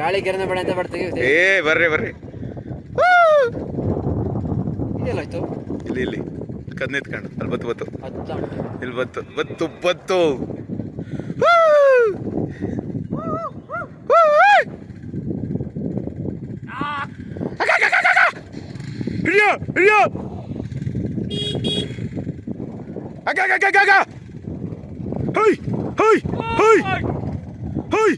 ಗಾಳಿ ಕೆರೆನ ಬೇಡ ಅಂತ ಬರ್ತೀವಿ. ಬರ್ರಿ ಬರ್ರಿ. ಇದೆಲ್ಲಾಯ್ತು ಇಲ್ಲಿ ಇಲ್ಲಿ ಕದ್ನಿತ್ಕೊಂಡು ಅಲ್ಲಿ ಬತ್ತು ಬತ್ತು ಇಲ್ಲಿ ಬತ್ತು ಬತ್ತು ಬತ್ತು. ಹಿಡಿಯೋ ಹಿಡಿಯೋ ಹೈ ಹೈ ಹೈ ಹೈ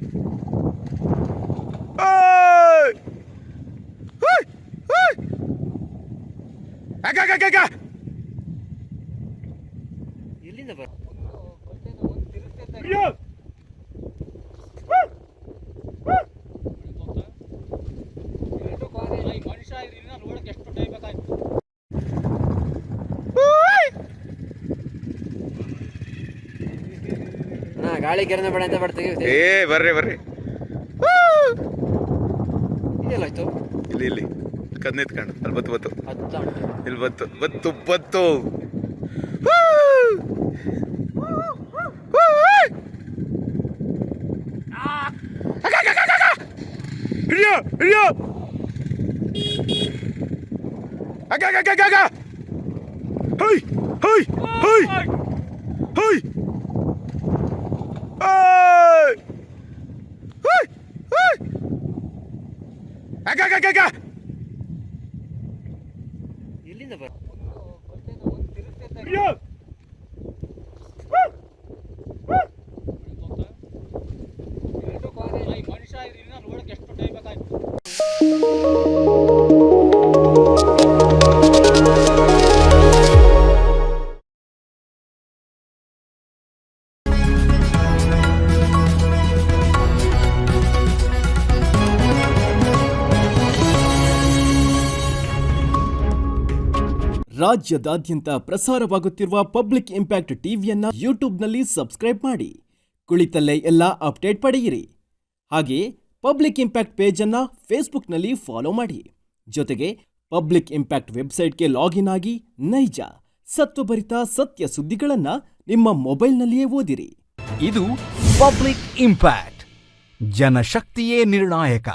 ಎಲ್ಲಿಂದ ಬರ್ ಗಾಳಿ ಕೆರೆನ ಬೇಡ ಅಂತ ಬರ್ತೀವಿ. ಬರ್ರಿ ಬರ್ರಿ. ಇದೆಲ್ಲಾಯ್ತು ಇಲ್ಲಿ ಇಲ್ಲಿ ಕದ್ನಿತ್ಕೊಂಡು ಅಲ್ಲಿ ಬತ್ತು ಬತ್ತು ಇಲ್ಲಿ ಬತ್ತು ಬತ್ತು ಬತ್ತು. ಹಿಡಿಯೋ ಹಿಡಿಯೋ ಹೈ ಹೈ ಹೈ ಹೈ ಎಲ್ಲಿಂದ ಬರ್ ರಾಜ್ಯದಾದ್ಯಂತ ಪ್ರಸಾರವಾಗುತ್ತಿರುವ ಪಬ್ಲಿಕ್ ಇಂಪ್ಯಾಕ್ಟ್ ಟಿವಿಯನ್ನ ಯೂಟ್ಯೂಬ್ನಲ್ಲಿ ಸಬ್ಸ್ಕ್ರೈಬ್ ಮಾಡಿ, ಕುಳಿತಲ್ಲೇ ಎಲ್ಲ ಅಪ್ಡೇಟ್ ಪಡೆಯಿರಿ. ಹಾಗೆಯೇ ಪಬ್ಲಿಕ್ ಇಂಪ್ಯಾಕ್ಟ್ ಪೇಜನ್ನು ಫೇಸ್ಬುಕ್ನಲ್ಲಿ ಫಾಲೋ ಮಾಡಿ. ಜೊತೆಗೆ ಪಬ್ಲಿಕ್ ಇಂಪ್ಯಾಕ್ಟ್ ವೆಬ್ಸೈಟ್ಗೆ ಲಾಗಿನ್ ಆಗಿ ನೈಜ ಸತ್ವಭರಿತ ಸತ್ಯ ಸುದ್ದಿಗಳನ್ನು ನಿಮ್ಮ ಮೊಬೈಲ್ನಲ್ಲಿಯೇ ಓದಿರಿ. ಇದು ಪಬ್ಲಿಕ್ ಇಂಪ್ಯಾಕ್ಟ್. ಜನಶಕ್ತಿಯೇ ನಿರ್ಣಾಯಕ.